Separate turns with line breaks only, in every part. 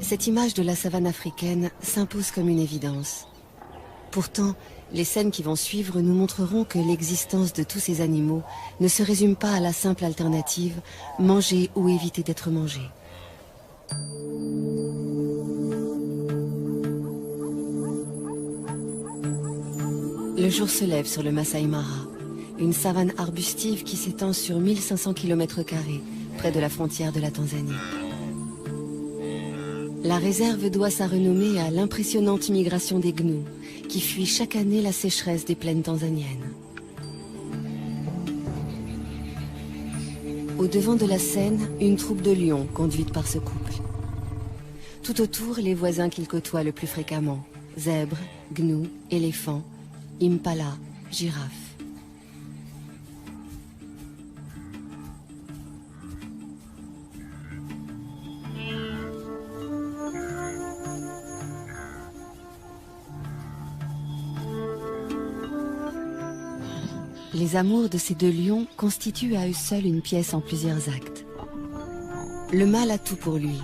Cette image de la savane africaine s'impose comme une évidence. Pourtant, les scènes qui vont suivre nous montreront que l'existence de tous ces animaux ne se résume pas à la simple alternative manger ou éviter d'être mangé. Le jour se lève sur le Masai Mara, une savane arbustive qui s'étend sur 1500 km², près de la frontière de la Tanzanie. La réserve doit sa renommée à l'impressionnante migration des gnous, qui fuient chaque année la sécheresse des plaines tanzaniennes. Au devant de la scène, une troupe de lions conduite par ce couple. Tout autour, les voisins qu'ils côtoient le plus fréquemment, zèbres, gnous, éléphants, impala, girafes. Les amours de ces deux lions constituent à eux seuls une pièce en plusieurs actes. Le mâle a tout pour lui.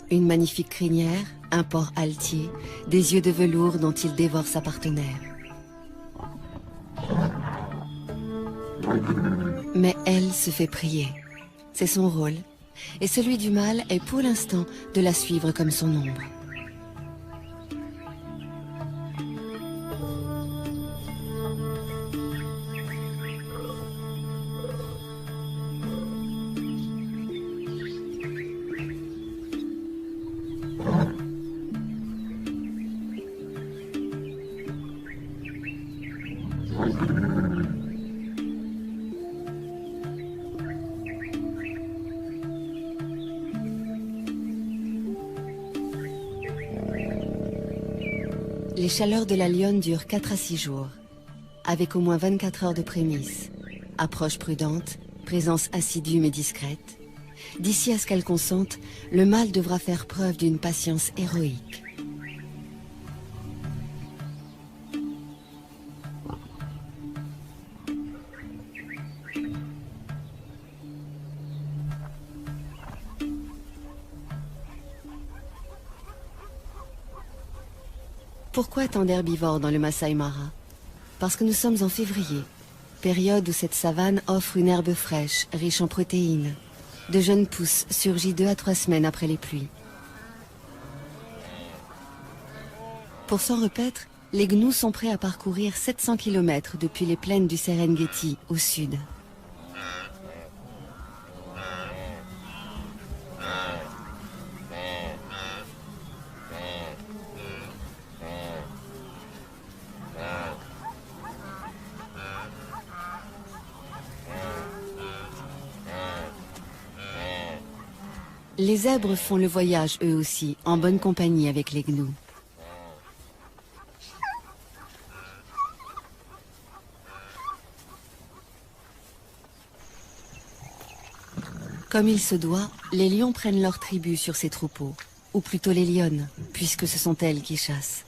Une magnifique crinière, un port altier, des yeux de velours dont il dévore sa partenaire. Mais elle se fait prier. C'est son rôle. Et celui du mâle est pour l'instant de la suivre comme son ombre. Les chaleurs de la lionne durent 4 à 6 jours, avec au moins 24 heures de prémices, approche prudente, présence assidue mais discrète. D'ici à ce qu'elle consente, le mâle devra faire preuve d'une patience héroïque. Pourquoi tant d'herbivores dans le Masai Mara? Parce que nous sommes en février, période où cette savane offre une herbe fraîche, riche en protéines. De jeunes pousses surgit 2 à 3 semaines après les pluies. Pour s'en repaître, les gnous sont prêts à parcourir 700 km depuis les plaines du Serengeti au sud. Les zèbres font le voyage eux aussi, en bonne compagnie avec les gnous. Comme il se doit, les lions prennent leur tribut sur ces troupeaux, ou plutôt les lionnes, puisque ce sont elles qui chassent.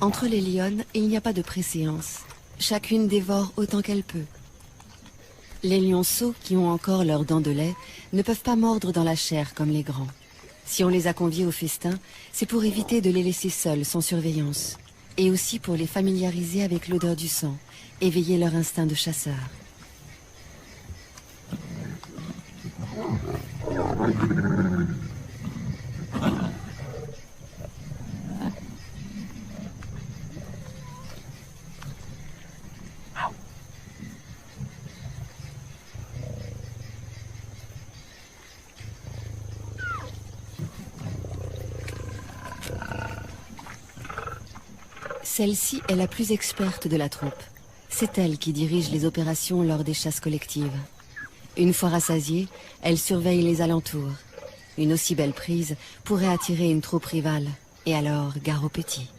Entre les lionnes, il n'y a pas de préséance. Chacune dévore autant qu'elle peut. Les lionceaux, qui ont encore leurs dents de lait, ne peuvent pas mordre dans la chair comme les grands. Si on les a conviés au festin, c'est pour éviter de les laisser seuls sans surveillance. Et aussi pour les familiariser avec l'odeur du sang, éveiller leur instinct de chasseur. Celle-ci est la plus experte de la troupe. C'est elle qui dirige les opérations lors des chasses collectives. Une fois rassasiée, elle surveille les alentours. Une aussi belle prise pourrait attirer une troupe rivale. Et alors, gare aux petits.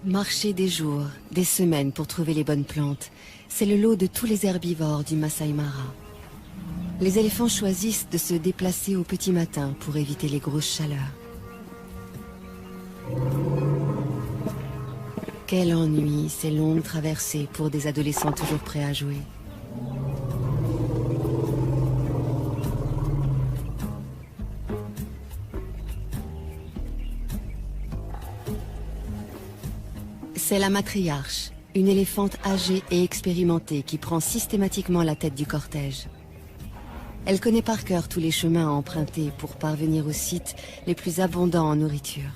Marcher des jours, des semaines pour trouver les bonnes plantes, c'est le lot de tous les herbivores du Masai Mara. Les éléphants choisissent de se déplacer au petit matin pour éviter les grosses chaleurs. Quel ennui, ces longues traversées pour des adolescents toujours prêts à jouer. C'est la matriarche, une éléphante âgée et expérimentée qui prend systématiquement la tête du cortège. Elle connaît par cœur tous les chemins à emprunter pour parvenir aux sites les plus abondants en nourriture.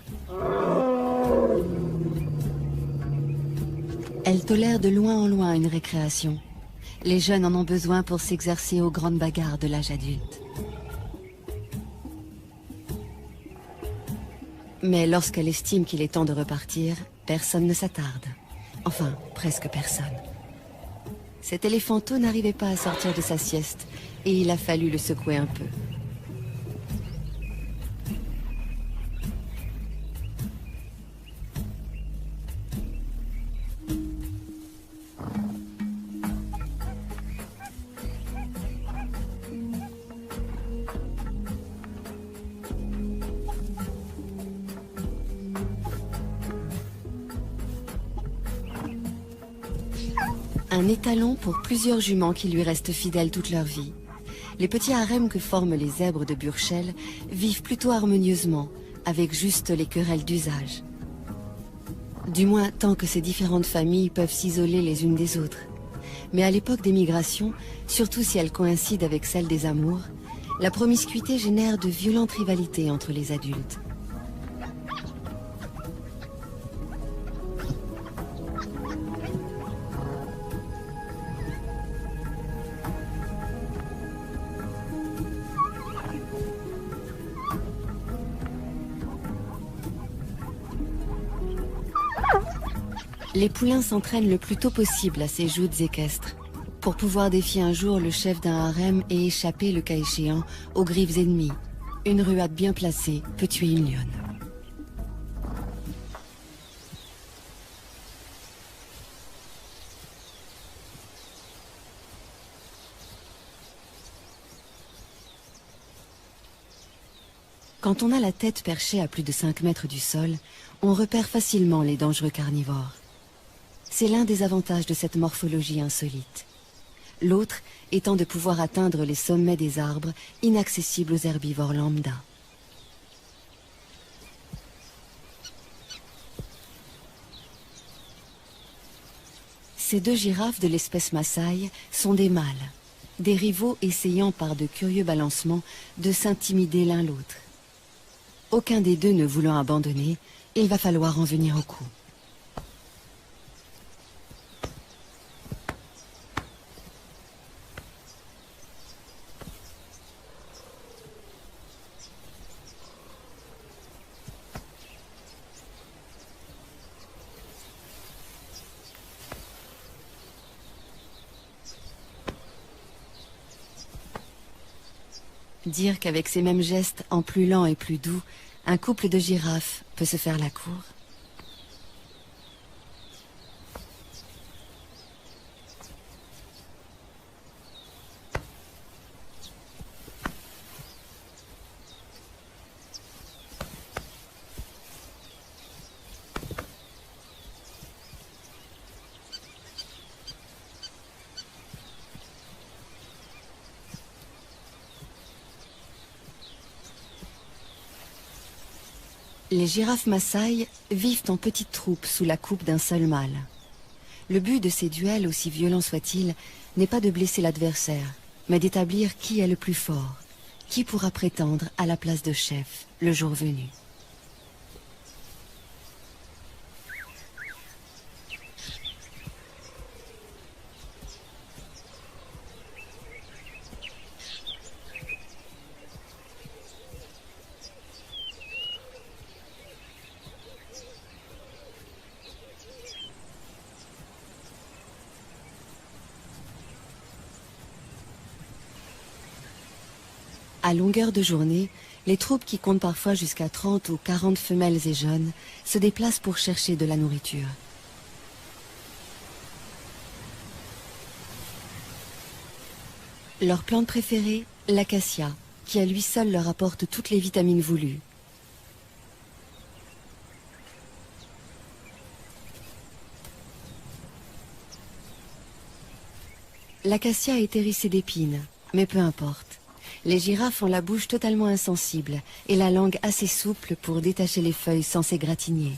Elle tolère de loin en loin une récréation. Les jeunes en ont besoin pour s'exercer aux grandes bagarres de l'âge adulte. Mais lorsqu'elle estime qu'il est temps de repartir, personne ne s'attarde. Enfin, presque personne. Cet éléphanteau n'arrivait pas à sortir de sa sieste et il a fallu le secouer un peu. Un étalon pour plusieurs juments qui lui restent fidèles toute leur vie. Les petits harems que forment les zèbres de Burchell vivent plutôt harmonieusement, avec juste les querelles d'usage. Du moins tant que ces différentes familles peuvent s'isoler les unes des autres. Mais à l'époque des migrations, surtout si elles coïncident avec celle des amours, la promiscuité génère de violentes rivalités entre les adultes. Les poulains s'entraînent le plus tôt possible à ces joutes équestres, pour pouvoir défier un jour le chef d'un harem et échapper, le cas échéant, aux griffes ennemies. Une ruade bien placée peut tuer une lionne. Quand on a la tête perchée à plus de 5 mètres du sol, on repère facilement les dangereux carnivores. C'est l'un des avantages de cette morphologie insolite. L'autre étant de pouvoir atteindre les sommets des arbres inaccessibles aux herbivores lambda. Ces deux girafes de l'espèce Maasai sont des mâles, des rivaux essayant par de curieux balancements de s'intimider l'un l'autre. Aucun des deux ne voulant abandonner, il va falloir en venir au coup. Dire qu'avec ces mêmes gestes, en plus lents et plus doux, un couple de girafes peut se faire la cour. Les girafes Maasai vivent en petites troupes sous la coupe d'un seul mâle. Le but de ces duels, aussi violents soient-ils, n'est pas de blesser l'adversaire, mais d'établir qui est le plus fort, qui pourra prétendre à la place de chef le jour venu. À longueur de journée, les troupes qui comptent parfois jusqu'à 30 ou 40 femelles et jeunes se déplacent pour chercher de la nourriture. Leur plante préférée, l'acacia, qui à lui seul leur apporte toutes les vitamines voulues. L'acacia est hérissée d'épines, mais peu importe. Les girafes ont la bouche totalement insensible et la langue assez souple pour détacher les feuilles sans s'égratigner.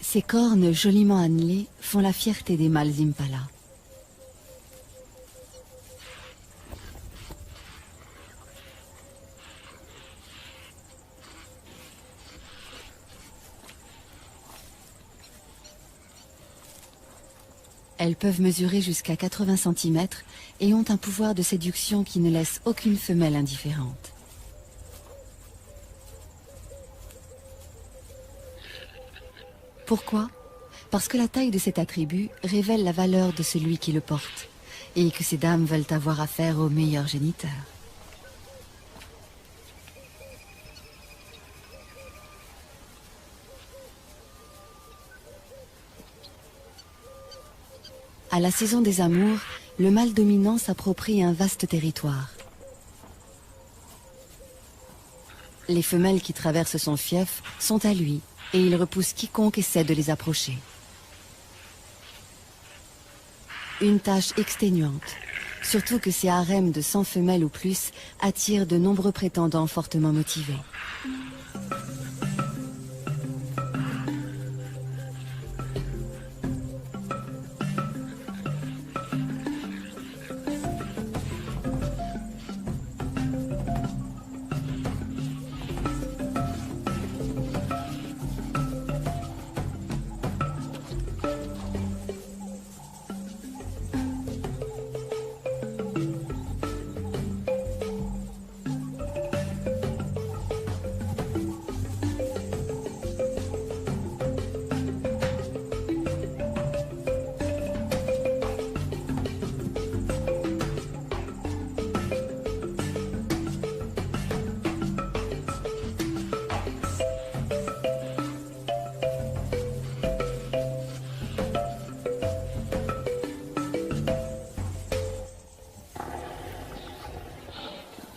Ces cornes joliment annelées font la fierté des mâles impala. Elles peuvent mesurer jusqu'à 80 cm et ont un pouvoir de séduction qui ne laisse aucune femelle indifférente. Pourquoi? Parce que la taille de cet attribut révèle la valeur de celui qui le porte et que ces dames veulent avoir affaire au meilleur géniteur. À la saison des amours, le mâle dominant s'approprie un vaste territoire. Les femelles qui traversent son fief sont à lui et il repousse quiconque essaie de les approcher. Une tâche exténuante, surtout que ces harems de 100 femelles ou plus attirent de nombreux prétendants fortement motivés.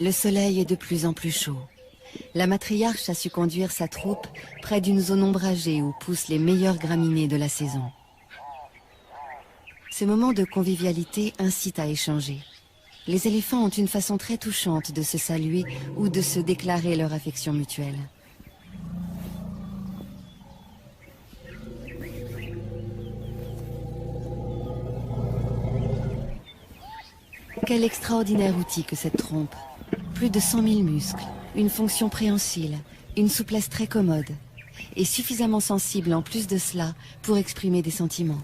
Le soleil est de plus en plus chaud. La matriarche a su conduire sa troupe près d'une zone ombragée où poussent les meilleures graminées de la saison. Ce moment de convivialité incite à échanger. Les éléphants ont une façon très touchante de se saluer ou de se déclarer leur affection mutuelle. Quel extraordinaire outil que cette trompe. Plus de 100 000 muscles, une fonction préhensile, une souplesse très commode, et suffisamment sensible en plus de cela pour exprimer des sentiments.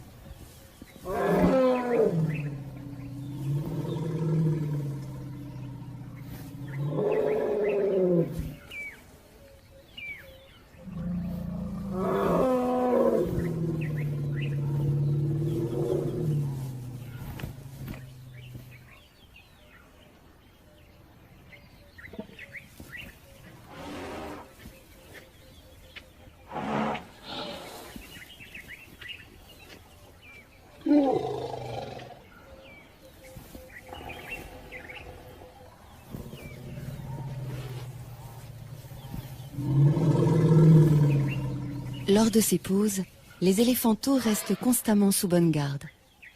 Lors de ces pauses, les éléphantaux restent constamment sous bonne garde.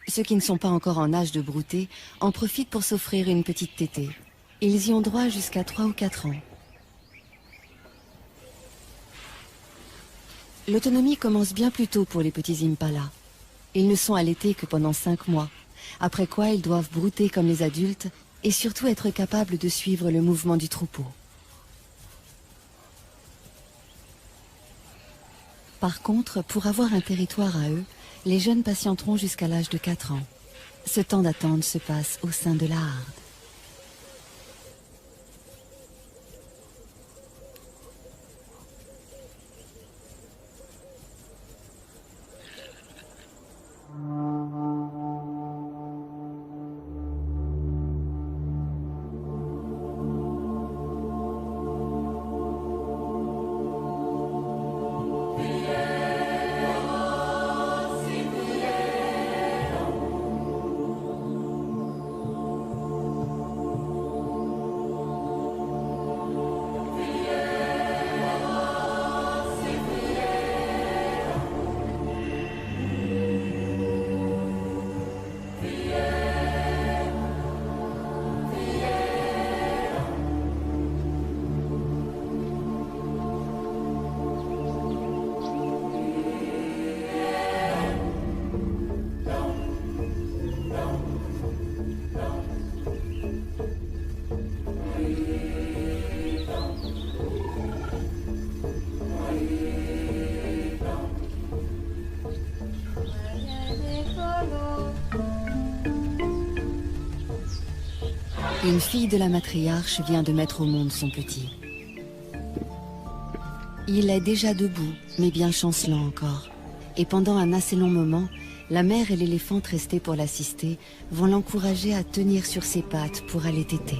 Ceux qui ne sont pas encore en âge de brouter en profitent pour s'offrir une petite tétée. Ils y ont droit jusqu'à 3 ou 4 ans. L'autonomie commence bien plus tôt pour les petits impalas. Ils ne sont allaités que pendant 5 mois, après quoi ils doivent brouter comme les adultes et surtout être capables de suivre le mouvement du troupeau. Par contre, pour avoir un territoire à eux, les jeunes patienteront jusqu'à l'âge de 4 ans. Ce temps d'attente se passe au sein de la harde. Une fille de la matriarche vient de mettre au monde son petit. Il est déjà debout, mais bien chancelant encore. Et pendant un assez long moment, la mère et l'éléphante restés pour l'assister vont l'encourager à tenir sur ses pattes pour aller téter.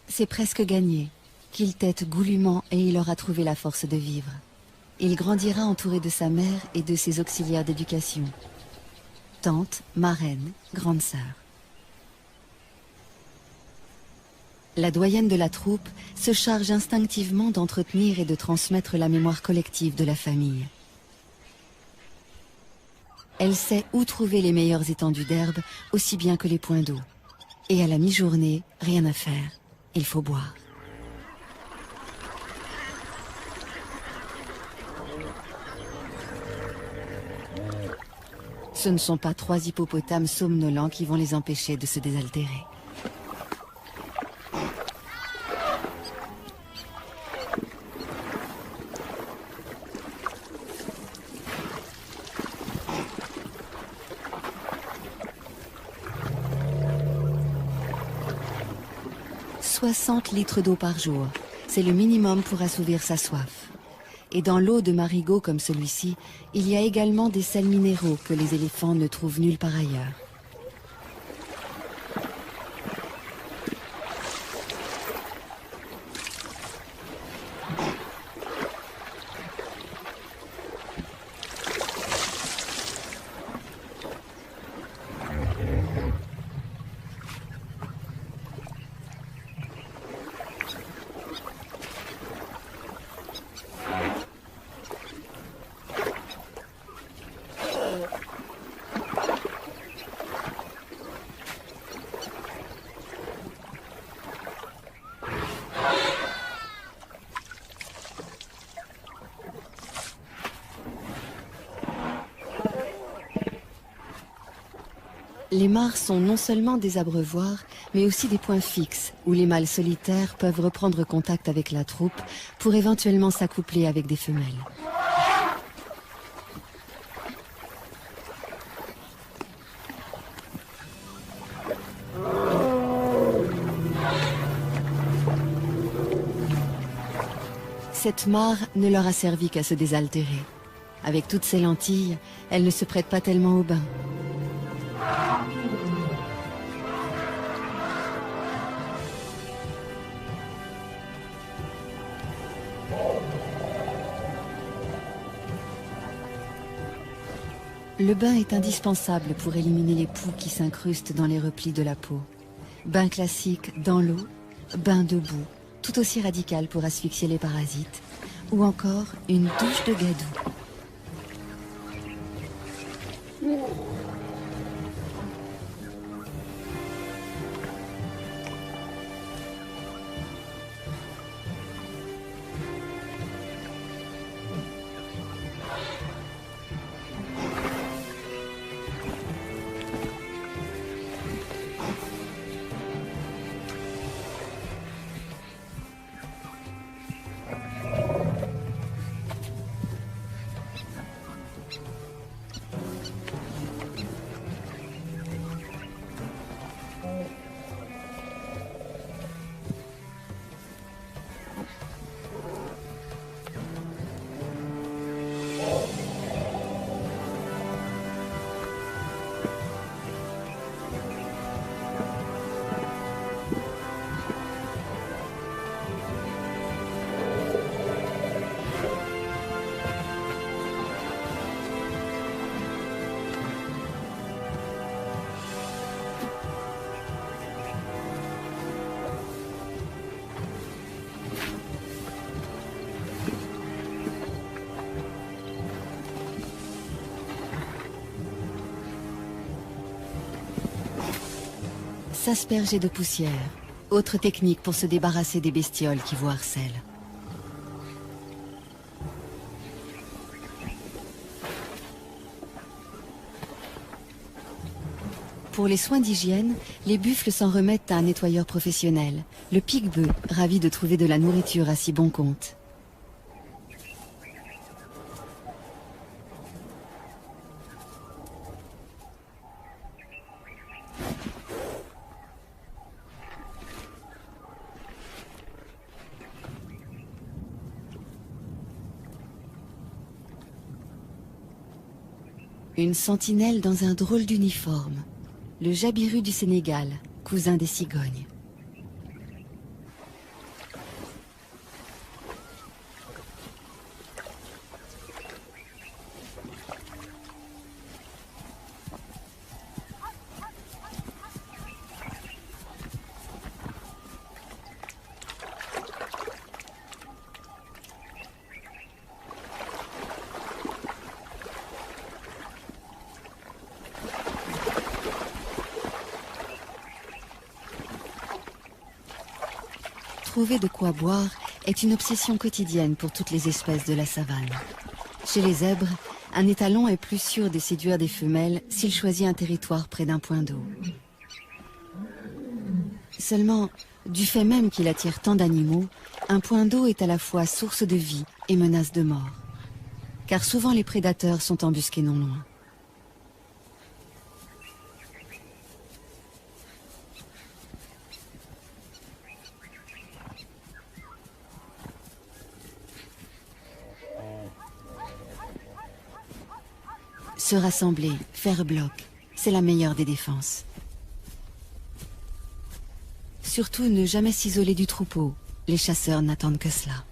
C'est presque gagné. Qu'il tète goulûment et il aura trouvé la force de vivre. Il grandira entouré de sa mère et de ses auxiliaires d'éducation. Tante, marraine, grande sœur. La doyenne de la troupe se charge instinctivement d'entretenir et de transmettre la mémoire collective de la famille. Elle sait où trouver les meilleures étendues d'herbe, aussi bien que les points d'eau. Et à la mi-journée, rien à faire. Il faut boire. Ce ne sont pas 3 hippopotames somnolents qui vont les empêcher de se désaltérer. « 60 litres d'eau par jour, c'est le minimum pour assouvir sa soif. Et dans l'eau de marigot comme celui-ci, il y a également des sels minéraux que les éléphants ne trouvent nulle part ailleurs. Les mares sont non seulement des abreuvoirs, mais aussi des points fixes où les mâles solitaires peuvent reprendre contact avec la troupe pour éventuellement s'accoupler avec des femelles. Cette mare ne leur a servi qu'à se désaltérer. Avec toutes ces lentilles, elle ne se prête pas tellement au bain. Le bain est indispensable pour éliminer les poux qui s'incrustent dans les replis de la peau. Bain classique dans l'eau, bain debout, tout aussi radical pour asphyxier les parasites, ou encore une douche de gadou. s'asperger de poussière. Autre technique pour se débarrasser des bestioles qui vous harcèlent. Pour les soins d'hygiène, les buffles s'en remettent à un nettoyeur professionnel, le pique-bœuf, ravi de trouver de la nourriture à si bon compte. Une sentinelle dans un drôle d'uniforme. Le jabiru du Sénégal, cousin des cigognes. Trouver de quoi boire est une obsession quotidienne pour toutes les espèces de la savane. Chez les zèbres, un étalon est plus sûr de séduire des femelles s'il choisit un territoire près d'un point d'eau. Seulement, du fait même qu'il attire tant d'animaux, un point d'eau est à la fois source de vie et menace de mort. Car souvent les prédateurs sont embusqués non loin. Se rassembler, faire bloc, c'est la meilleure des défenses. Surtout ne jamais s'isoler du troupeau, les chasseurs n'attendent que cela.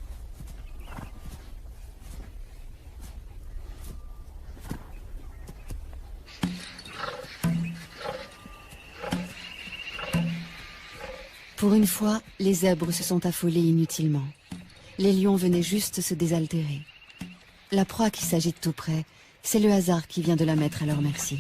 Pour une fois, les zèbres se sont affolés inutilement. Les lions venaient juste se désaltérer. La proie qui s'agite tout près, c'est le hasard qui vient de la mettre à leur merci.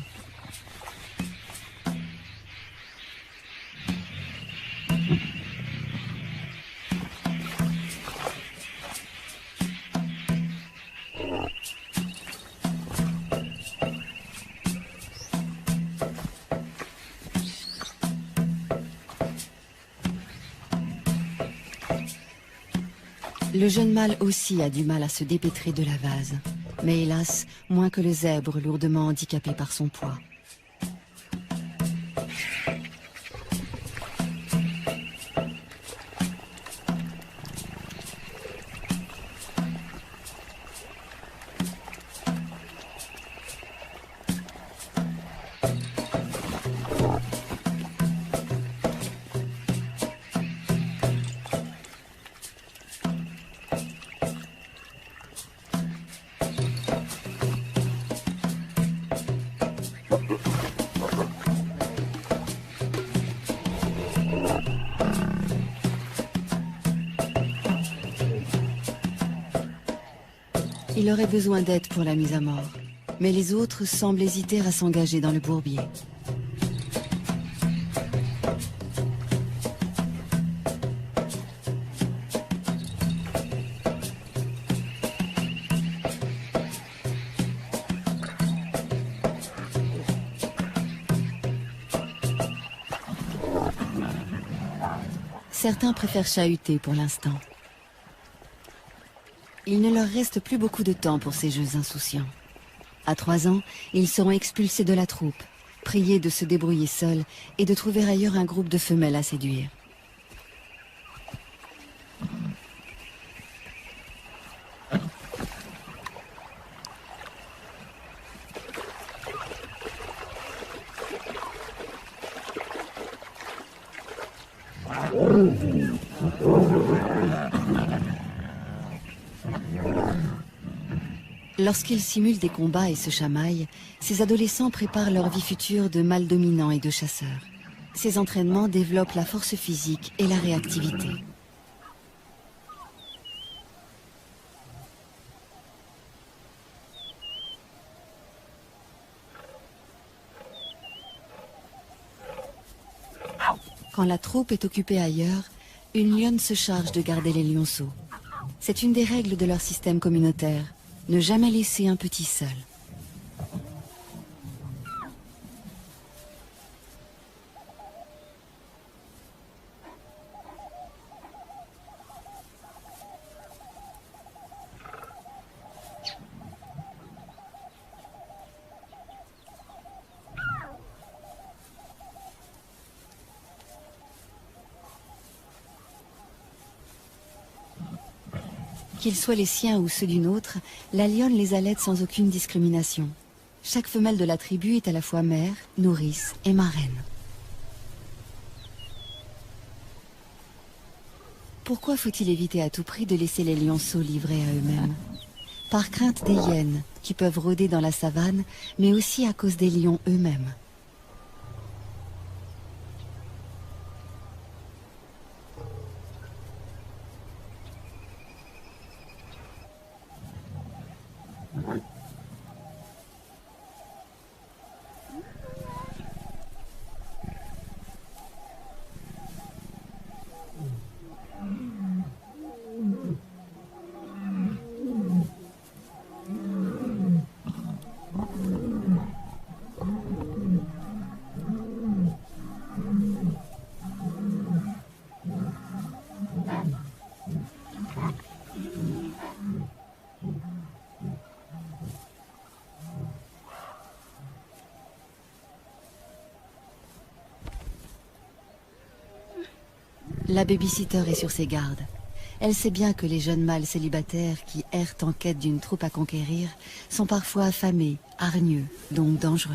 Le jeune mâle aussi a du mal à se dépêtrer de la vase. Mais hélas, moins que le zèbre lourdement handicapé par son poids. Il aurait besoin d'aide pour la mise à mort, mais les autres semblent hésiter à s'engager dans le bourbier. Certains préfèrent chahuter pour l'instant. Il ne leur reste plus beaucoup de temps pour ces jeux insouciants. À 3 ans, ils seront expulsés de la troupe, priés de se débrouiller seuls et de trouver ailleurs un groupe de femelles à séduire. Lorsqu'ils simulent des combats et se chamaillent, ces adolescents préparent leur vie future de mâles dominants et de chasseurs. Ces entraînements développent la force physique et la réactivité.
Ow.
Quand la troupe est occupée ailleurs, une lionne se charge de garder les lionceaux. C'est une des règles de leur système communautaire. Ne jamais laisser un petit seul. Qu'ils soient les siens ou ceux d'une autre, la lionne les allaite sans aucune discrimination. Chaque femelle de la tribu est à la fois mère, nourrice et marraine. Pourquoi faut-il éviter à tout prix de laisser les lionceaux livrés à eux-mêmes? Par crainte des hyènes, qui peuvent rôder dans la savane, mais aussi à cause des lions eux-mêmes. La babysitter est sur ses gardes. Elle sait bien que les jeunes mâles célibataires qui errent en quête d'une troupe à conquérir sont parfois affamés, hargneux, donc dangereux.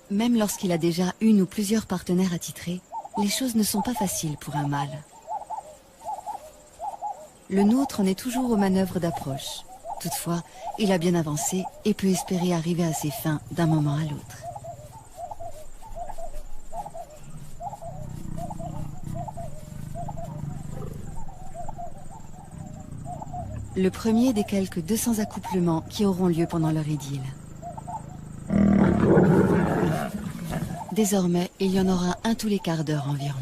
Même lorsqu'il a déjà une ou plusieurs partenaires attitrés, les choses ne sont pas faciles pour un mâle. Le nôtre en est toujours aux manœuvres d'approche. Toutefois, il a bien avancé et peut espérer arriver à ses fins d'un moment à l'autre. Le premier des quelques 200 accouplements qui auront lieu pendant leur idylle. Désormais, il y en aura un tous les quarts d'heure environ.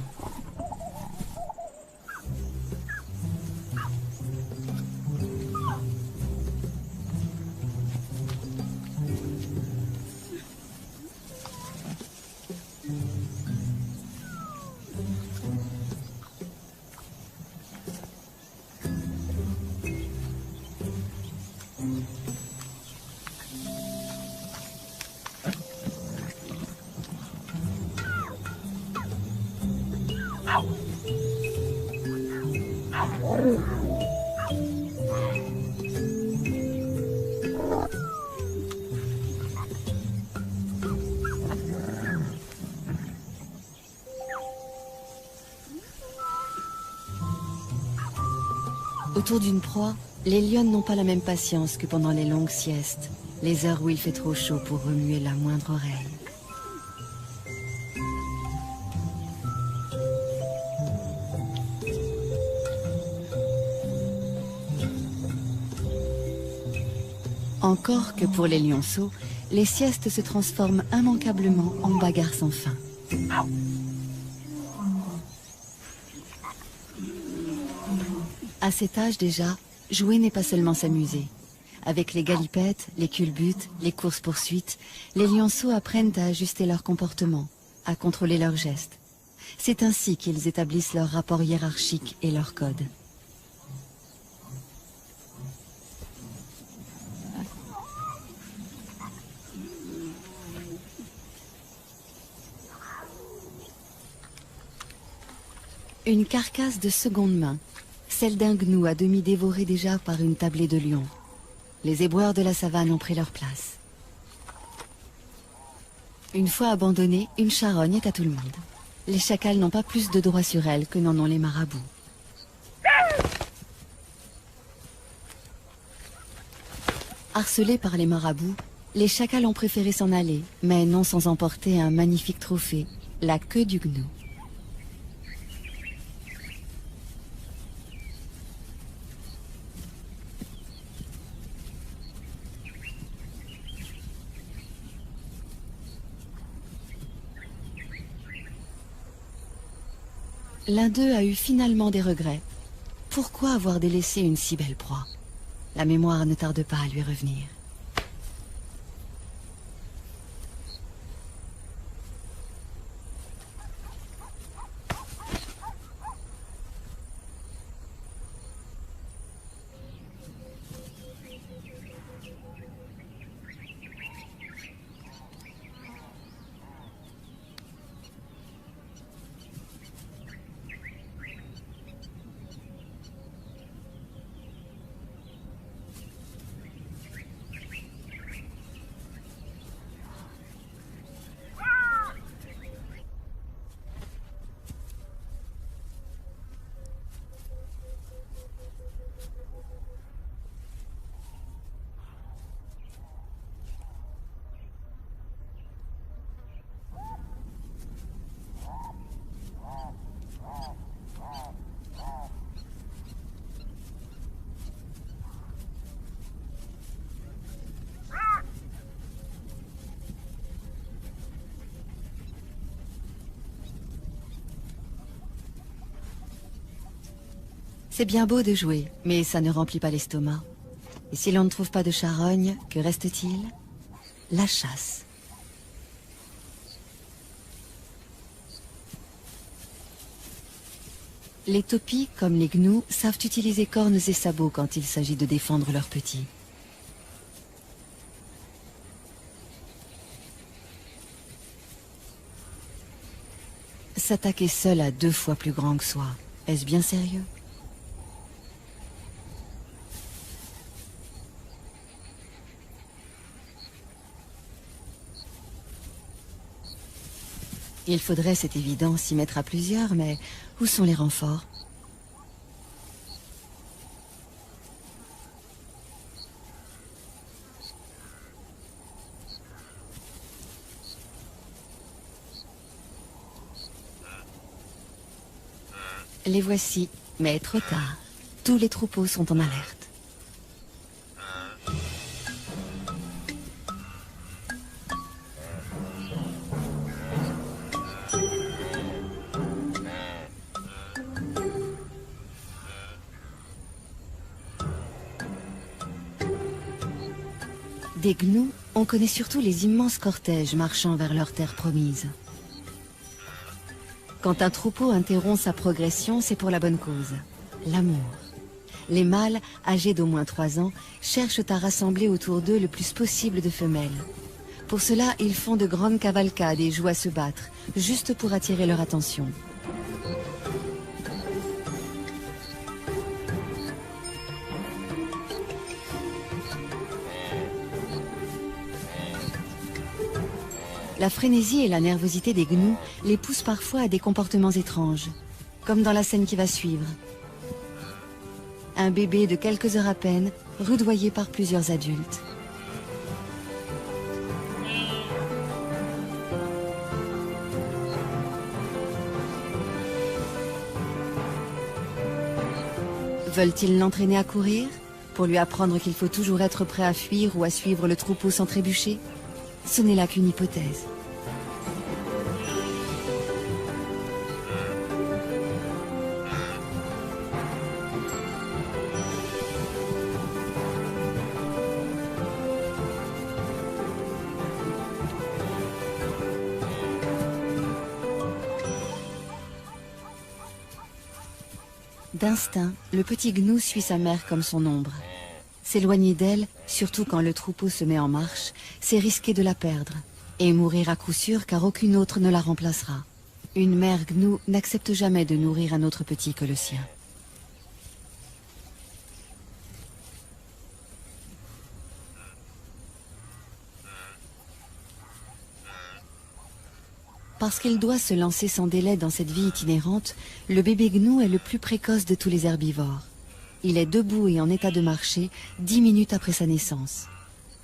Autour d'une proie, les lionnes n'ont pas la même patience que pendant les longues siestes, les heures où il fait trop chaud pour remuer la moindre oreille. Encore que pour les lionceaux, les siestes se transforment immanquablement en bagarres sans fin. À cet âge déjà, jouer n'est pas seulement s'amuser. Avec les galipettes, les culbutes, les courses-poursuites, les lionceaux apprennent à ajuster leur comportement, à contrôler leurs gestes. C'est ainsi qu'ils établissent leur rapport hiérarchique et leur code. Une carcasse de seconde main, celle d'un gnou à demi dévoré déjà par une tablée de lions. Les éboueurs de la savane ont pris leur place. Une fois abandonnée, une charogne est à tout le monde. Les chacals n'ont pas plus de droit sur elle que n'en ont les marabouts. Harcelés par les marabouts, les chacals ont préféré s'en aller, mais non sans emporter un magnifique trophée, la queue du gnou. L'un d'eux a eu finalement des regrets. Pourquoi avoir délaissé une si belle proie? La mémoire ne tarde pas à lui revenir. C'est bien beau de jouer, mais ça ne remplit pas l'estomac. Et si l'on ne trouve pas de charogne, que reste-t-il? La chasse. Les topis, comme les gnous, savent utiliser cornes et sabots quand il s'agit de défendre leurs petits. S'attaquer seul à 2 fois plus grand que soi, est-ce bien sérieux? Il faudrait, c'est évident, s'y mettre à plusieurs, mais où sont les renforts? Les voici, mais trop tard. Tous les troupeaux sont en alerte. Des gnous, on connaît surtout les immenses cortèges marchant vers leur terre promise. Quand un troupeau interrompt sa progression, c'est pour la bonne cause, l'amour. Les mâles, âgés d'au moins 3 ans, cherchent à rassembler autour d'eux le plus possible de femelles. Pour cela, ils font de grandes cavalcades et jouent à se battre, juste pour attirer leur attention. La frénésie et la nervosité des gnous les poussent parfois à des comportements étranges, comme dans la scène qui va suivre. Un bébé de quelques heures à peine, rudoyé par plusieurs adultes. Veulent-ils l'entraîner à courir, pour lui apprendre qu'il faut toujours être prêt à fuir ou à suivre le troupeau sans trébucher? Ce n'est là qu'une hypothèse. D'instinct, le petit gnou suit sa mère comme son ombre. S'éloigner d'elle, surtout quand le troupeau se met en marche, c'est risquer de la perdre. Et mourir à coup sûr car aucune autre ne la remplacera. Une mère gnou n'accepte jamais de nourrir un autre petit que le sien. Parce qu'il doit se lancer sans délai dans cette vie itinérante, le bébé gnou est le plus précoce de tous les herbivores. Il est debout et en état de marcher 10 minutes après sa naissance.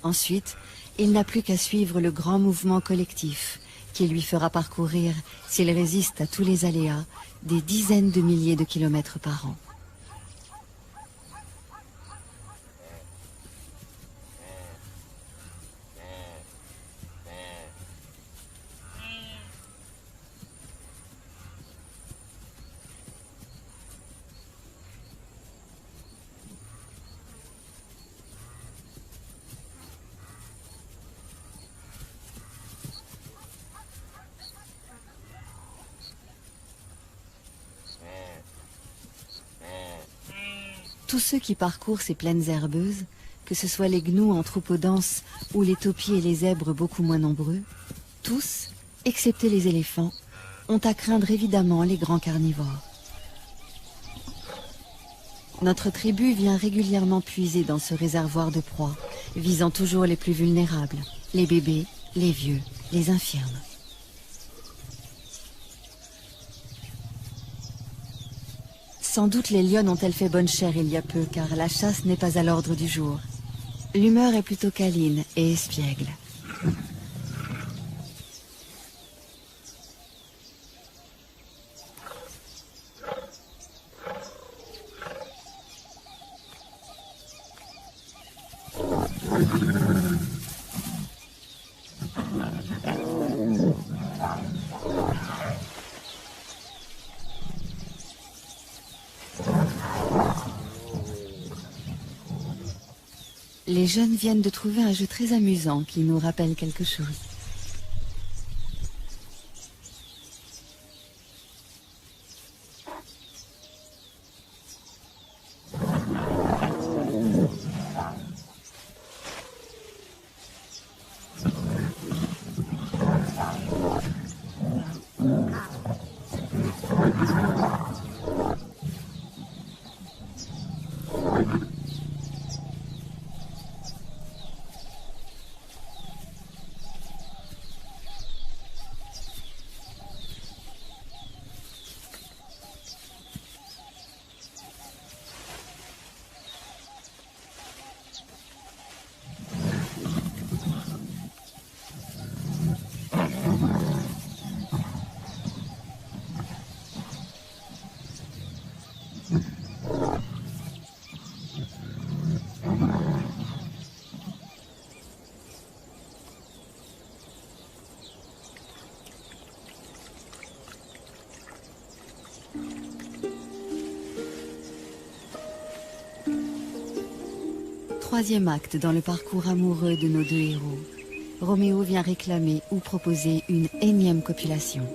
Ensuite, il n'a plus qu'à suivre le grand mouvement collectif qui lui fera parcourir, s'il résiste à tous les aléas, des dizaines de milliers de kilomètres par an. Tous ceux qui parcourent ces plaines herbeuses, que ce soit les gnous en troupeaux denses ou les taupiers et les zèbres beaucoup moins nombreux, tous, excepté les éléphants, ont à craindre évidemment les grands carnivores. Notre tribu vient régulièrement puiser dans ce réservoir de proies, visant toujours les plus vulnérables, les bébés, les vieux, les infirmes. Sans doute les lionnes ont-elles fait bonne chère il y a peu, car la chasse n'est pas à l'ordre du jour. L'humeur est plutôt câline et espiègle. Les jeunes viennent de trouver un jeu très amusant qui nous rappelle quelque chose. Troisième acte dans le parcours amoureux de nos deux héros. Roméo vient réclamer ou proposer une énième copulation.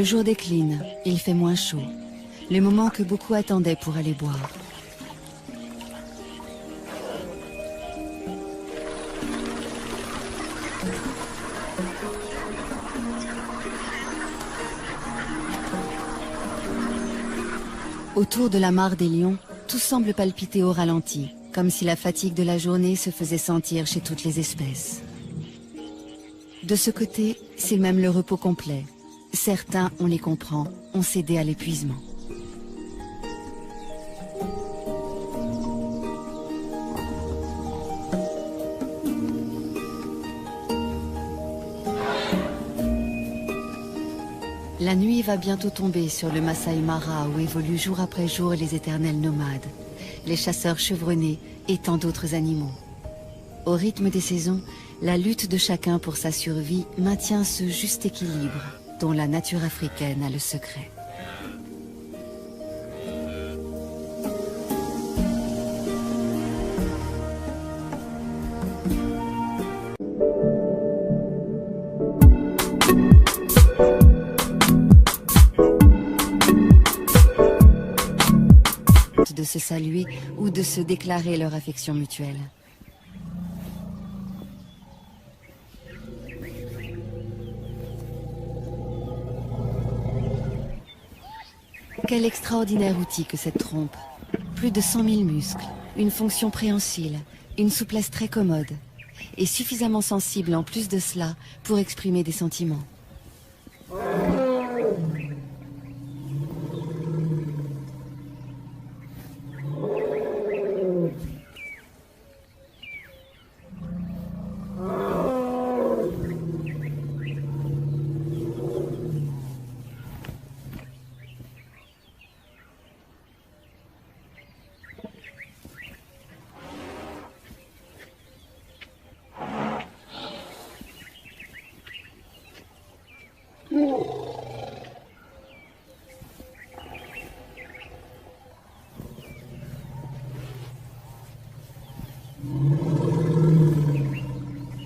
Le jour décline, il fait moins chaud, le moment que beaucoup attendaient pour aller boire. Autour de la mare des lions, tout semble palpiter au ralenti, comme si la fatigue de la journée se faisait sentir chez toutes les espèces. De ce côté, c'est même le repos complet. Certains, on les comprend, ont cédé à l'épuisement. La nuit va bientôt tomber sur le Masai Mara où évoluent jour après jour les éternels nomades, les chasseurs chevronnés et tant d'autres animaux. Au rythme des saisons, la lutte de chacun pour sa survie maintient ce juste équilibre dont la nature africaine a le secret. De se saluer ou de se déclarer leur affection mutuelle. Quel extraordinaire outil que cette trompe. Plus de 100 000 muscles, une fonction préhensile, une souplesse très commode, et suffisamment sensible en plus de cela pour exprimer des sentiments.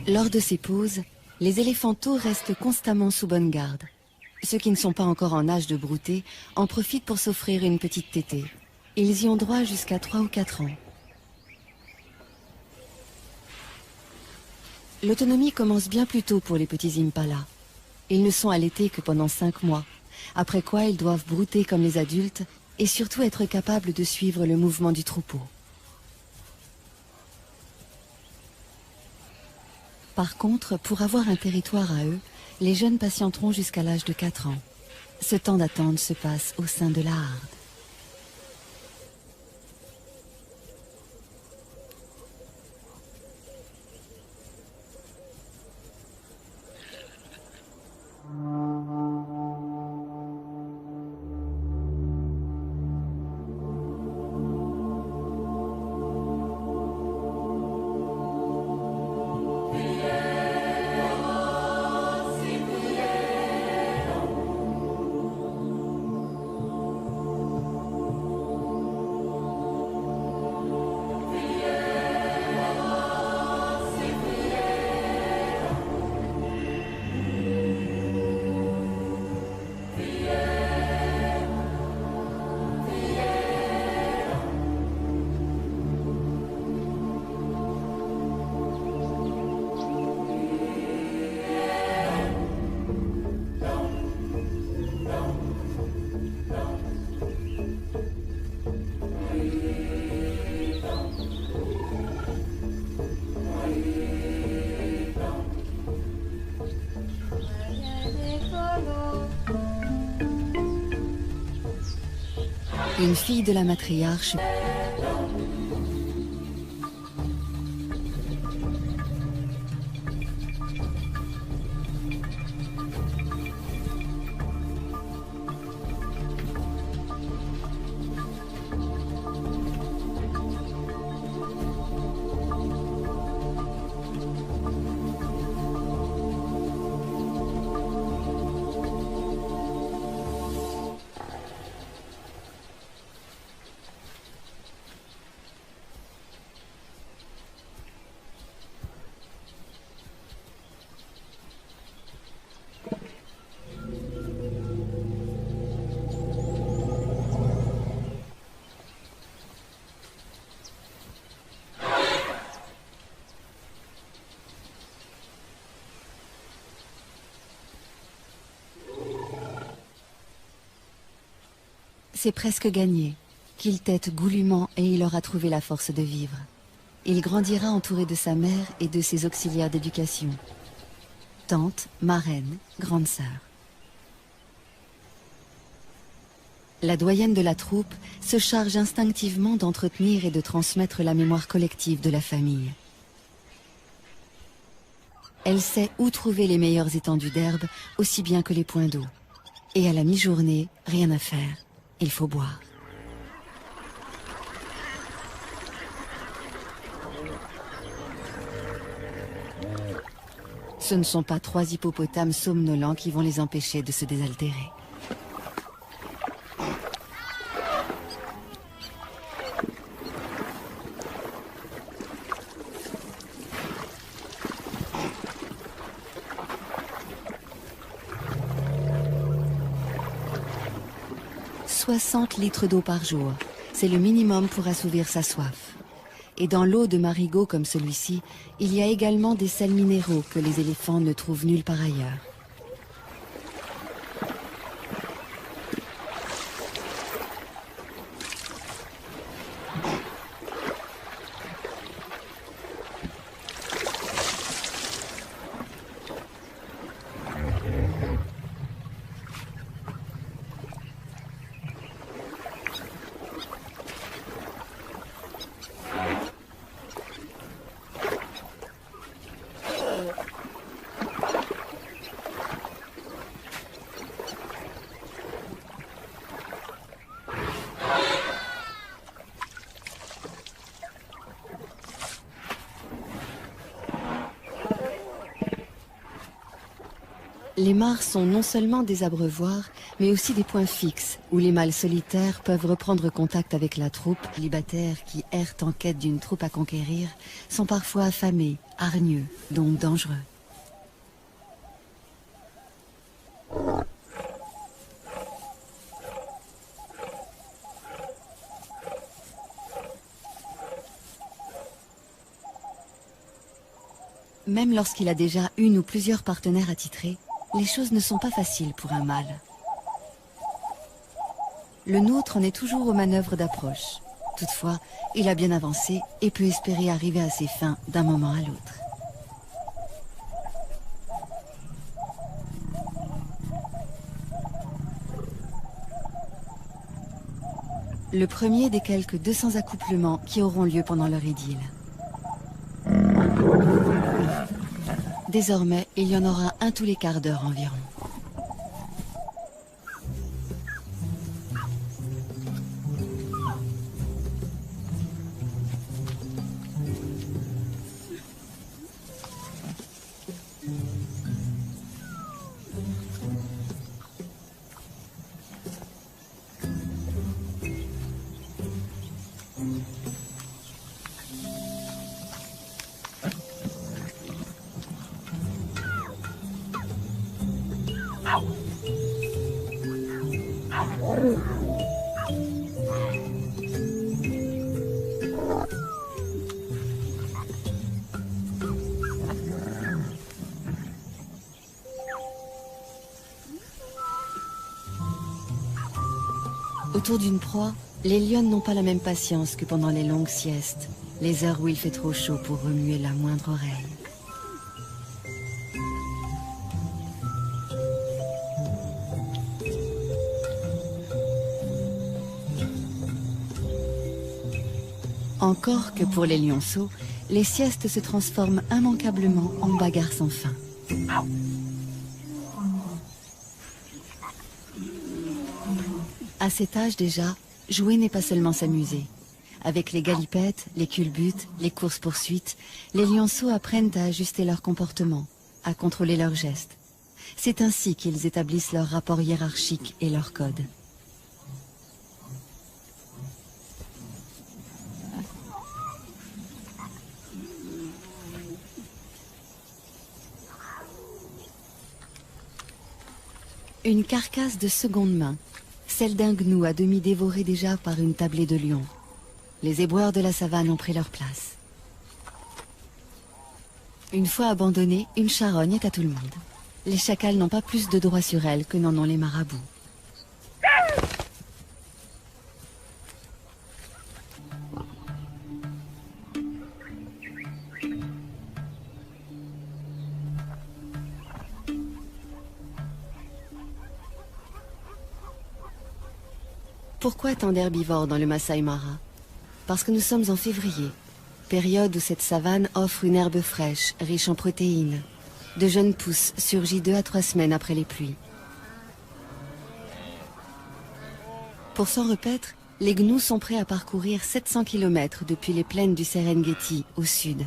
Lors de ces pauses, les éléphanteaux restent constamment sous bonne garde. Ceux qui ne sont pas encore en âge de brouter en profitent pour s'offrir une petite tétée. Ils y ont droit jusqu'à 3 ou 4 ans. L'autonomie commence bien plus tôt pour les petits impalas. Ils ne sont allaités que pendant 5 mois, après quoi ils doivent brouter comme les adultes et surtout être capables de suivre le mouvement du troupeau. Par contre, pour avoir un territoire à eux, les jeunes patienteront jusqu'à l'âge de 4 ans. Ce temps d'attente se passe au sein de la harde. Une fille de la matriarche c'est presque gagné. Qu'il tète goulûment et il aura trouvé la force de vivre. Il grandira entouré de sa mère et de ses auxiliaires d'éducation. Tante, marraine, grande sœur. La doyenne de la troupe se charge instinctivement d'entretenir et de transmettre la mémoire collective de la famille. Elle sait où trouver les meilleures étendues d'herbe, aussi bien que les points d'eau. Et à la mi-journée, rien à faire. Il faut boire. Ce ne sont pas 3 hippopotames somnolents qui vont les empêcher de se désaltérer. « 60 litres d'eau par jour, c'est le minimum pour assouvir sa soif. Et dans l'eau de marigot comme celui-ci, il y a également des sels minéraux que les éléphants ne trouvent nulle part ailleurs. Les mares sont non seulement des abreuvoirs, mais aussi des points fixes où les mâles solitaires peuvent reprendre contact avec la troupe. Les célibataires qui errent en quête d'une troupe à conquérir sont parfois affamés, hargneux, donc dangereux. Même lorsqu'il a déjà une ou plusieurs partenaires attitrés, les choses ne sont pas faciles pour un mâle. Le nôtre en est toujours aux manœuvres d'approche. Toutefois, il a bien avancé et peut espérer arriver à ses fins d'un moment à l'autre. Le premier des quelques 200 accouplements qui auront lieu pendant leur idylle. Désormais, il y en aura un tous les quarts d'heure environ. Autour d'une proie, les lionnes n'ont pas la même patience que pendant les longues siestes, les heures où il fait trop chaud pour remuer la moindre oreille. Encore que pour les lionceaux, les siestes se transforment immanquablement en bagarres sans fin. À cet âge déjà, jouer n'est pas seulement s'amuser. Avec les galipettes, les culbutes, les courses-poursuites, les lionceaux apprennent à ajuster leur comportement, à contrôler leurs gestes. C'est ainsi qu'ils établissent leur rapport hiérarchique et leur code. Une carcasse de seconde main, celle d'un gnou à demi dévoré déjà par une tablée de lions. Les éboueurs de la savane ont pris leur place. Une fois abandonnée, une charogne est à tout le monde. Les chacals n'ont pas plus de droit sur elle que n'en ont les marabouts. Pourquoi tant d'herbivores dans le Masai Mara? Parce que nous sommes en février, période où cette savane offre une herbe fraîche, riche en protéines. De jeunes pousses surgit 2 à 3 semaines après les pluies. Pour s'en repaître, les gnous sont prêts à parcourir 700 km depuis les plaines du Serengeti au sud.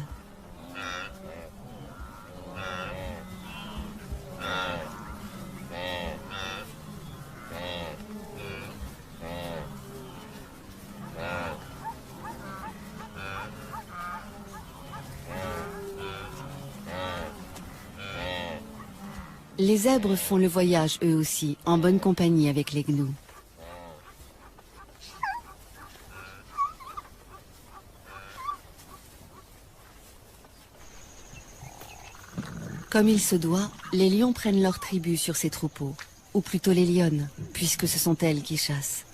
Les zèbres font le voyage eux aussi, en bonne compagnie avec les gnous. Comme il se doit, les lions prennent leur tribut sur ces troupeaux, ou plutôt les lionnes, puisque ce sont elles qui chassent.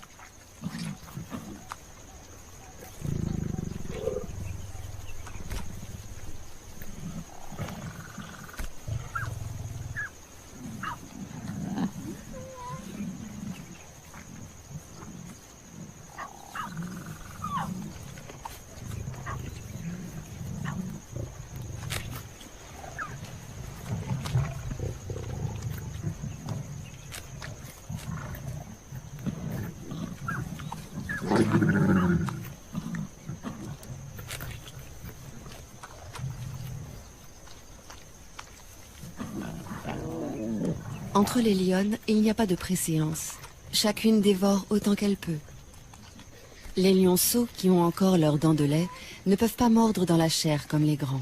Entre les lionnes, il n'y a pas de préséance. Chacune dévore autant qu'elle peut. Les lionceaux, qui ont encore leurs dents de lait, ne peuvent pas mordre dans la chair comme les grands.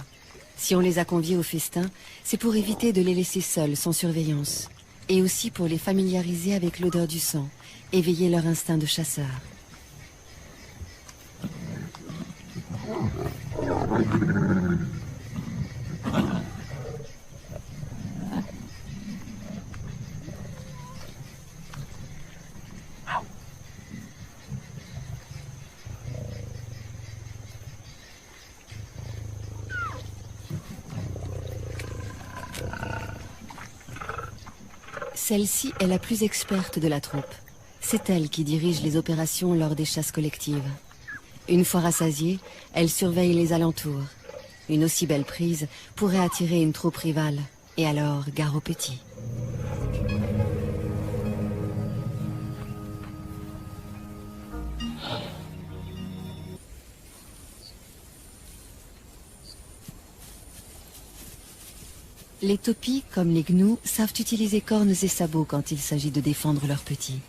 Si on les a conviés au festin, c'est pour éviter de les laisser seuls, sans surveillance. Et aussi pour les familiariser avec l'odeur du sang, éveiller leur instinct de chasseur. Celle-ci est la plus experte de la troupe. C'est elle qui dirige les opérations lors des chasses collectives. Une fois rassasiée, elle surveille les alentours. Une aussi belle prise pourrait attirer une troupe rivale. Et alors, gare aux petits. Les topis, comme les gnous, savent utiliser cornes et sabots quand il s'agit de défendre leurs petits.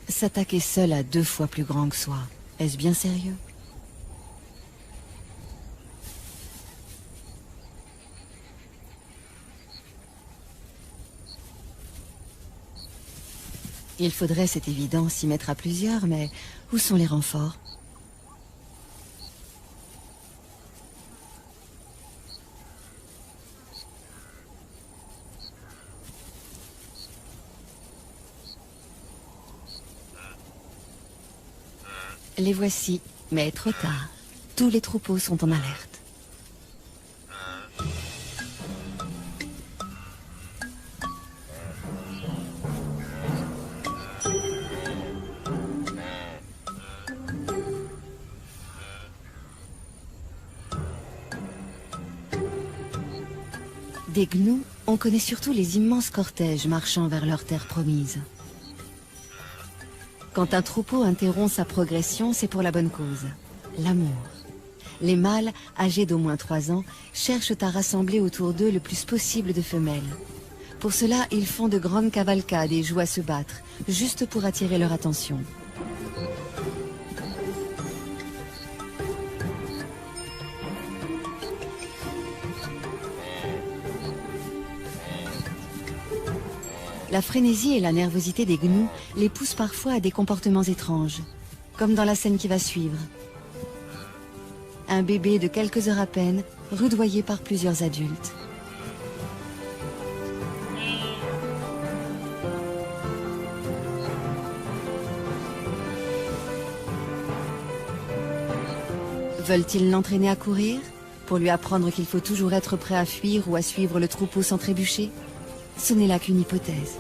S'attaquer seul à 2 fois plus grand que soi, est-ce bien sérieux? Il faudrait, c'est évident, s'y mettre à plusieurs, mais où sont les renforts? Les voici, mais trop tard. Tous les troupeaux sont en alerte. Des gnous, on connaît surtout les immenses cortèges marchant vers leur terre promise. Quand un troupeau interrompt sa progression, c'est pour la bonne cause, l'amour. Les mâles, âgés d'au moins 3 ans, cherchent à rassembler autour d'eux le plus possible de femelles. Pour cela, ils font de grandes cavalcades et jouent à se battre, juste pour attirer leur attention. La frénésie et la nervosité des gnous les poussent parfois à des comportements étranges, comme dans la scène qui va suivre. Un bébé de quelques heures à peine, rudoyé par plusieurs adultes. Veulent-ils l'entraîner à courir, pour lui apprendre qu'il faut toujours être prêt à fuir ou à suivre le troupeau sans trébucher? Ce n'est là qu'une hypothèse.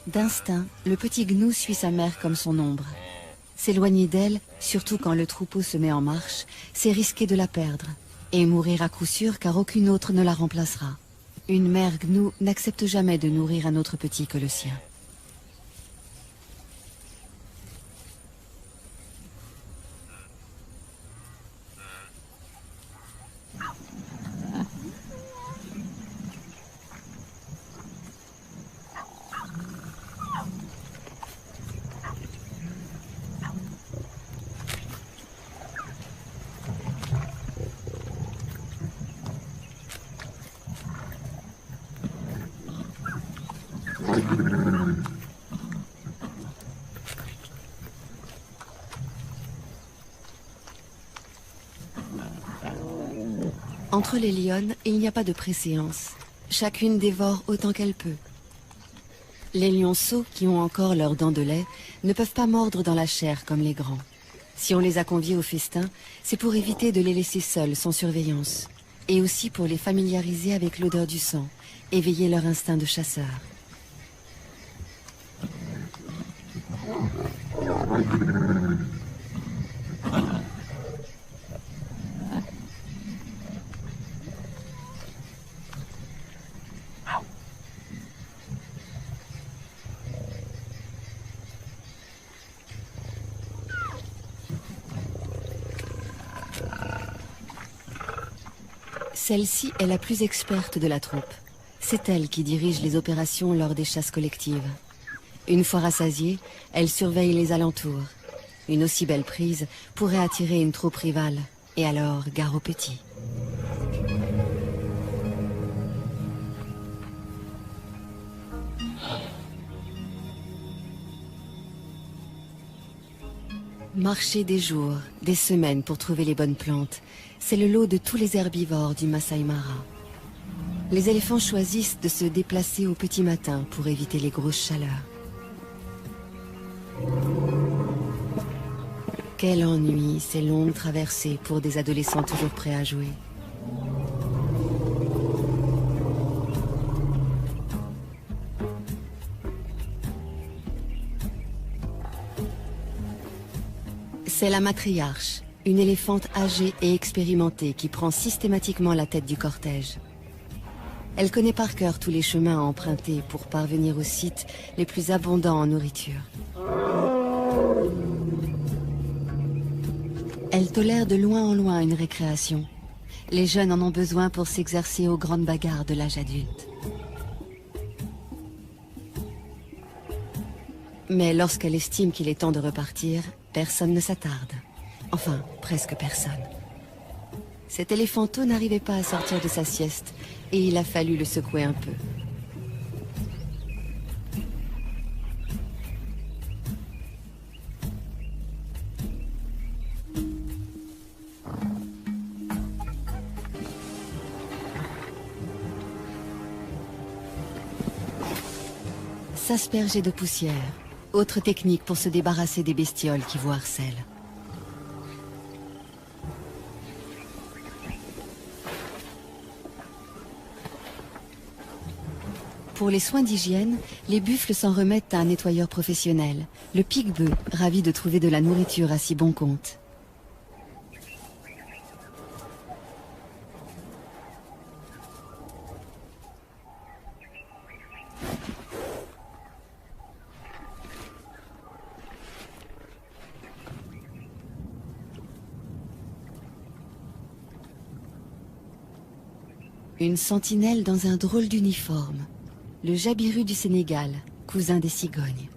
D'instinct, le petit gnou suit sa mère comme son ombre. S'éloigner d'elle, surtout quand le troupeau se met en marche, c'est risquer de la perdre. Et mourir à coup sûr car aucune autre ne la remplacera. Une mère gnou n'accepte jamais de nourrir un autre petit que le sien. Entre les lionnes, il n'y a pas de préséance. Chacune dévore autant qu'elle peut. Les lionceaux, qui ont encore leurs dents de lait, ne peuvent pas mordre dans la chair comme les grands. Si on les a conviés au festin, c'est pour éviter de les laisser seuls, sans surveillance. Et aussi pour les familiariser avec l'odeur du sang, éveiller leur instinct de chasseur. Celle-ci est la plus experte de la troupe. C'est elle qui dirige les opérations lors des chasses collectives. Une fois rassasiée, elle surveille les alentours. Une aussi belle prise pourrait attirer une troupe rivale, et alors gare aux petits. Marcher des jours, des semaines pour trouver les bonnes plantes, c'est le lot de tous les herbivores du Masai Mara. Les éléphants choisissent de se déplacer au petit matin pour éviter les grosses chaleurs. Quel ennui, ces longues traversées pour des adolescents toujours prêts à jouer. C'est la matriarche, une éléphante âgée et expérimentée qui prend systématiquement la tête du cortège. Elle connaît par cœur tous les chemins à emprunter pour parvenir aux sites les plus abondants en nourriture. Elle tolère de loin en loin une récréation. Les jeunes en ont besoin pour s'exercer aux grandes bagarres de l'âge adulte. Mais lorsqu'elle estime qu'il est temps de repartir, personne ne s'attarde. Enfin, presque personne. Cet éléphanteau n'arrivait pas à sortir de sa sieste et il a fallu le secouer un peu. S'asperger de poussière, autre technique pour se débarrasser des bestioles qui vous harcèlent. Pour les soins d'hygiène, les buffles s'en remettent à un nettoyeur professionnel, le pique-bœuf, ravi de trouver de la nourriture à si bon compte. Une sentinelle dans un drôle d'uniforme. Le jabiru du Sénégal, cousin des cigognes.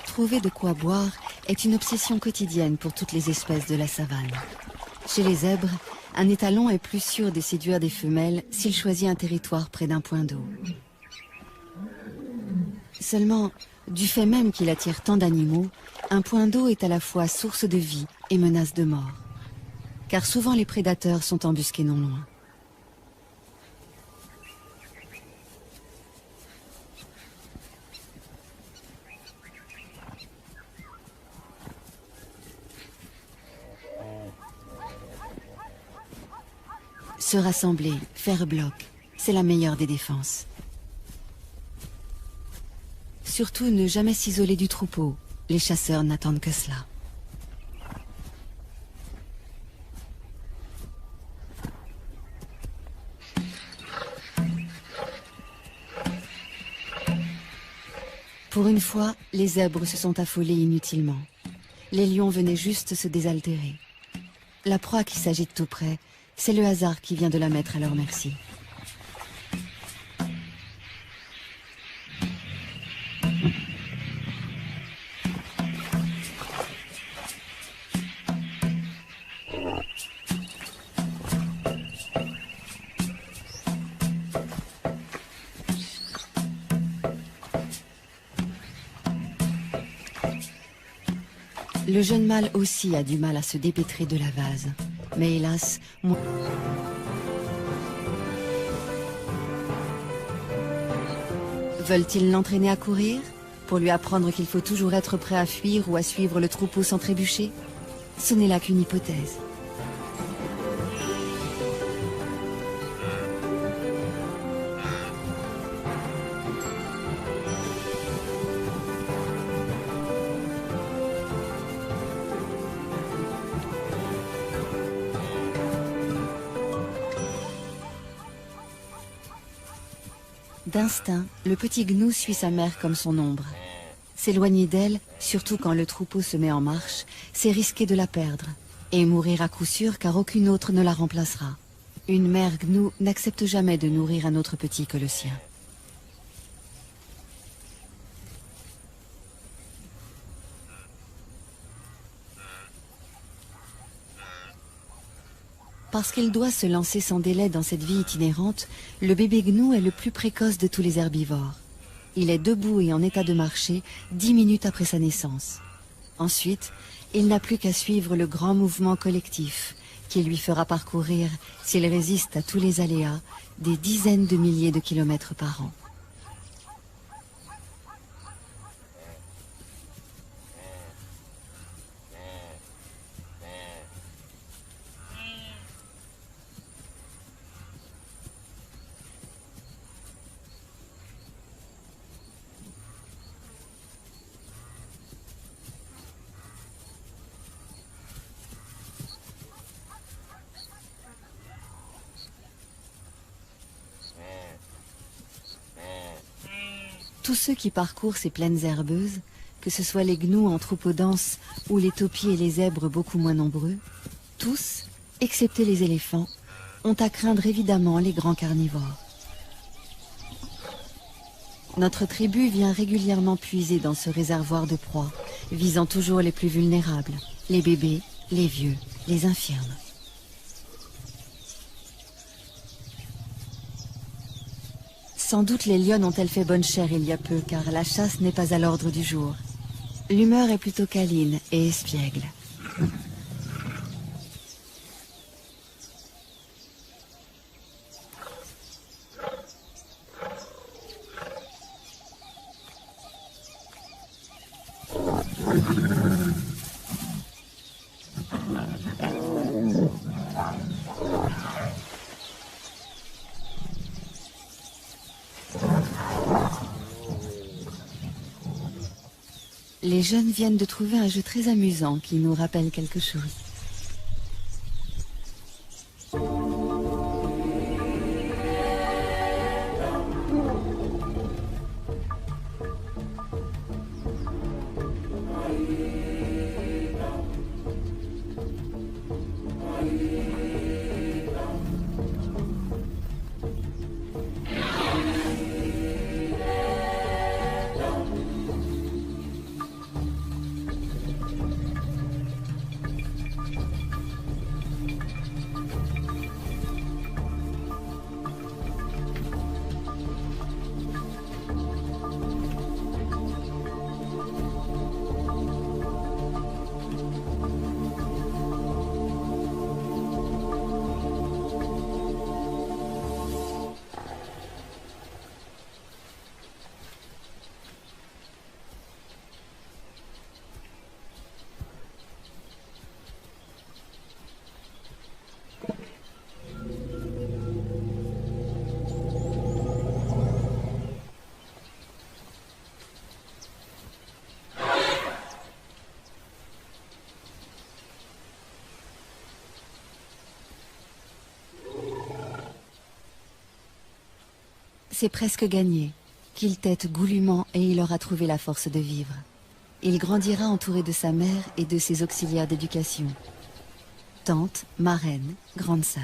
Trouver de quoi boire est une obsession quotidienne pour toutes les espèces de la savane. Chez les zèbres, un étalon est plus sûr de séduire des femelles s'il choisit un territoire près d'un point d'eau. Seulement, du fait même qu'il attire tant d'animaux, un point d'eau est à la fois source de vie et menace de mort. Car souvent les prédateurs sont embusqués non loin. Se rassembler, faire bloc, c'est la meilleure des défenses. Surtout ne jamais s'isoler du troupeau, les chasseurs n'attendent que cela. Pour une fois, les zèbres se sont affolés inutilement. Les lions venaient juste se désaltérer. La proie qui s'agite tout près, c'est le hasard qui vient de la mettre à leur merci. Le jeune mâle aussi a du mal à se dépêtrer de la vase. Mais hélas, veulent-ils l'entraîner à courir? Pour lui apprendre qu'il faut toujours être prêt à fuir ou à suivre le troupeau sans trébucher? Ce n'est là qu'une hypothèse. D'instinct, le petit gnou suit sa mère comme son ombre. S'éloigner d'elle, surtout quand le troupeau se met en marche, c'est risquer de la perdre. Et mourir à coup sûr car aucune autre ne la remplacera. Une mère gnou n'accepte jamais de nourrir un autre petit que le sien. Parce qu'il doit se lancer sans délai dans cette vie itinérante, le bébé gnou est le plus précoce de tous les herbivores. Il est debout et en état de marcher 10 minutes après sa naissance. Ensuite, il n'a plus qu'à suivre le grand mouvement collectif qui lui fera parcourir, s'il résiste à tous les aléas, des dizaines de milliers de kilomètres par an. Tous ceux qui parcourent ces plaines herbeuses, que ce soit les gnous en troupeau dense ou les taupiers et les zèbres beaucoup moins nombreux, tous, excepté les éléphants, ont à craindre évidemment les grands carnivores. Notre tribu vient régulièrement puiser dans ce réservoir de proies, visant toujours les plus vulnérables, les bébés, les vieux, les infirmes. Sans doute les lionnes ont-elles fait bonne chère il y a peu, car la chasse n'est pas à l'ordre du jour. L'humeur est plutôt câline et espiègle. Les jeunes viennent de trouver un jeu très amusant qui nous rappelle quelque chose. C'est presque gagné. Qu'il tète goulûment et il aura trouvé la force de vivre. Il grandira entouré de sa mère et de ses auxiliaires d'éducation. Tante, marraine, grande sœur.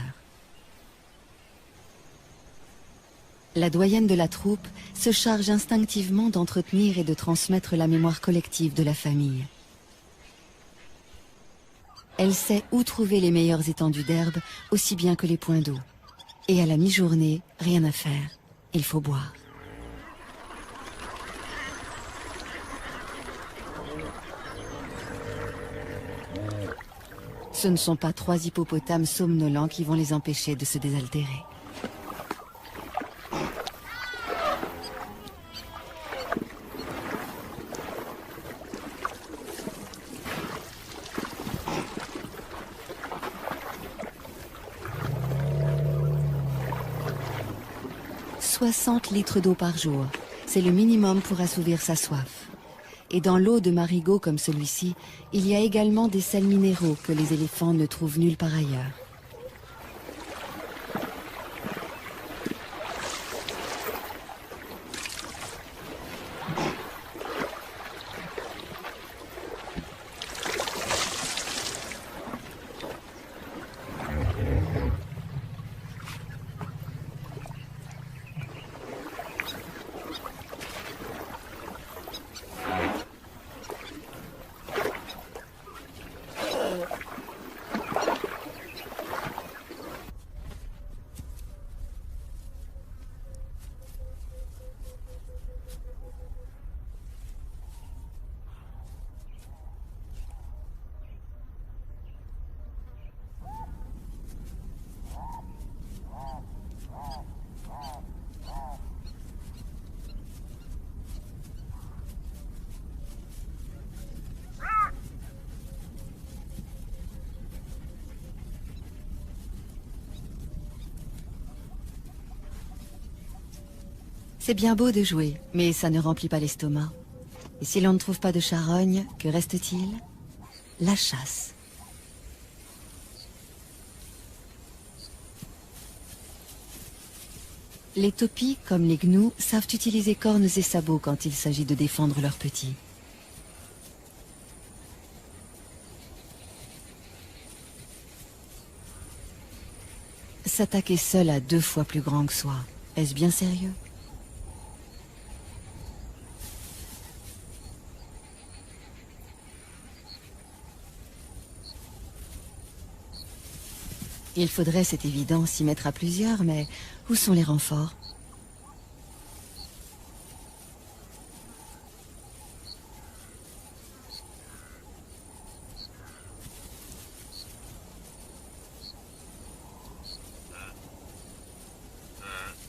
La doyenne de la troupe se charge instinctivement d'entretenir et de transmettre la mémoire collective de la famille. Elle sait où trouver les meilleures étendues d'herbe, aussi bien que les points d'eau. Et à la mi-journée, rien à faire. Il faut boire. Ce ne sont pas 3 hippopotames somnolents qui vont les empêcher de se désaltérer. « 60 litres d'eau par jour, c'est le minimum pour assouvir sa soif. Et dans l'eau de marigots comme celui-ci, il y a également des sels minéraux que les éléphants ne trouvent nulle part ailleurs. C'est bien beau de jouer, mais ça ne remplit pas l'estomac. Et si l'on ne trouve pas de charogne, que reste-t-il? La chasse. Les topis, comme les gnous, savent utiliser cornes et sabots quand il s'agit de défendre leurs petits. S'attaquer seul à 2 fois plus grand que soi, est-ce bien sérieux? Il faudrait, c'est évident, s'y mettre à plusieurs, mais où sont les renforts?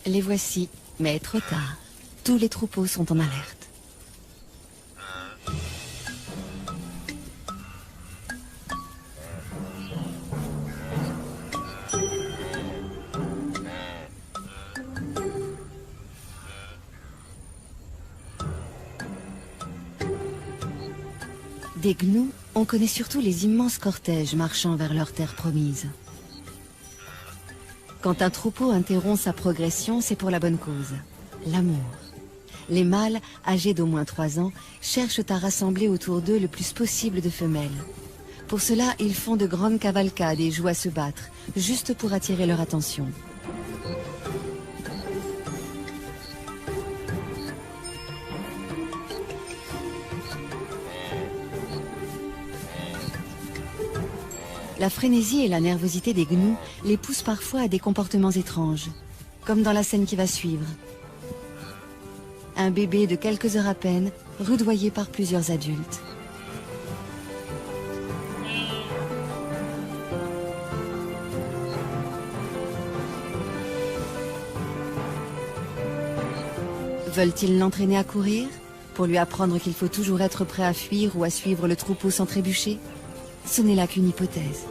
Les voici, mais trop tard. Tous les troupeaux sont en alerte. Des gnous, on connaît surtout les immenses cortèges marchant vers leur terre promise. Quand un troupeau interrompt sa progression, c'est pour la bonne cause, l'amour. Les mâles, âgés d'au moins 3 ans, cherchent à rassembler autour d'eux le plus possible de femelles. Pour cela, ils font de grandes cavalcades et jouent à se battre, juste pour attirer leur attention. La frénésie et la nervosité des gnous les poussent parfois à des comportements étranges, comme dans la scène qui va suivre. Un bébé de quelques heures à peine, rudoyé par plusieurs adultes. Veulent-ils l'entraîner à courir, pour lui apprendre qu'il faut toujours être prêt à fuir ou à suivre le troupeau sans trébucher? Ce n'est là qu'une hypothèse.